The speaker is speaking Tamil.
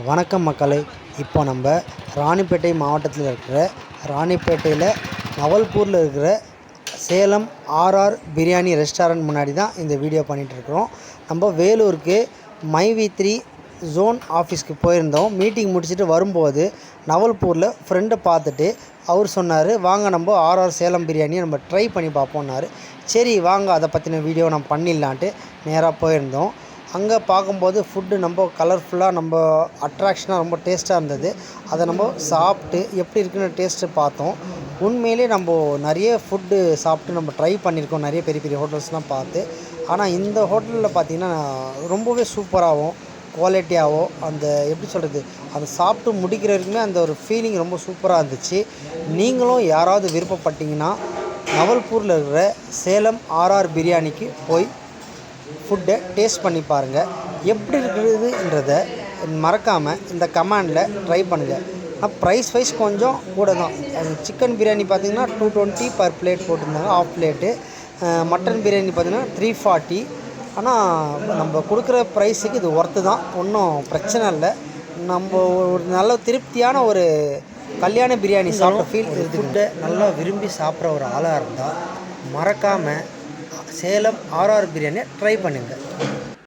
வணக்கம் மக்களே. இப்போ நம்ம ராணிப்பேட்டை மாவட்டத்தில் இருக்கிற ராணிப்பேட்டையில் நவல்பூரில் இருக்கிற சேலம் ஆர்ஆர் பிரியாணி ரெஸ்டாரண்ட் முன்னாடி தான் இந்த வீடியோ பண்ணிகிட்ருக்குறோம். நம்ம வேலூருக்கு மைவி3 ஜோன் ஆஃபீஸ்க்கு போயிருந்தோம். மீட்டிங் முடிச்சுட்டு வரும்போது நவல்பூரில் ஃப்ரெண்டை பார்த்துட்டு அவர் சொன்னார், வாங்க நம்ம ஆர்ஆர் சேலம் பிரியாணியை நம்ம ட்ரை பண்ணி பார்ப்போம்னாரு. சரி வாங்க, அதை பற்றின வீடியோ நம்ம பண்ணிடலான்ட்டு நேராக போயிருந்தோம். அங்கே பார்க்கும்போது ஃபுட்டு ரொம்ப கலர்ஃபுல்லாக, ரொம்ப அட்ராக்ஷனாக, ரொம்ப டேஸ்ட்டாக இருந்தது. அதை நம்ம சாப்பிட்டு எப்படி இருக்குன்னு டேஸ்ட்டு பார்த்தோம். உண்மையிலே நம்ம நிறைய ஃபுட்டு சாப்பிட்டு நம்ம ட்ரை பண்ணியிருக்கோம், நிறைய பெரிய பெரிய ஹோட்டல்ஸ்லாம் பார்த்து. ஆனால் இந்த ஹோட்டலில் பார்த்திங்கன்னா ரொம்பவே சூப்பராகவும் குவாலிட்டியாகவும், அந்த எப்படி சொல்கிறது, அதை சாப்பிட்டு முடிக்கிற வரைக்குமே அந்த ஒரு ஃபீலிங் ரொம்ப சூப்பராக இருந்துச்சு. நீங்களும் யாராவது விருப்பப்பட்டீங்கன்னா நவல்பூரில் இருக்கிற சேலம் ஆர்ஆர் பிரியாணிக்கு போய் ஃபுட்டை டேஸ்ட் பண்ணி பாருங்கள். எப்படி இருக்குதுன்றதை மறக்காமல் இந்த கமெண்டில் ட்ரை பண்ணுங்கள். ஆனால் ப்ரைஸ் வைஸ் கொஞ்சம் கூட தான். சிக்கன் பிரியாணி பார்த்திங்கன்னா 220 பர் பிளேட் போட்டிருந்தாங்க, ஆஃப் பிளேட்டு. மட்டன் பிரியாணி பார்த்திங்கன்னா 340. ஆனால் நம்ம கொடுக்குற ப்ரைஸுக்கு இது ஒர்த்து தான், ஒன்றும் பிரச்சனை இல்லை. நம்ம ஒரு நல்ல திருப்தியான ஒரு கல்யாண பிரியாணி சாப்பிட்ட ஃபீல். ஃபுட்டை நல்லா விரும்பி சாப்பிட்ற ஒரு ஆளாக இருந்தால் மறக்காமல் சேலம் ஆர்ஆர் பிரியாணியை ட்ரை பண்ணுங்கள்.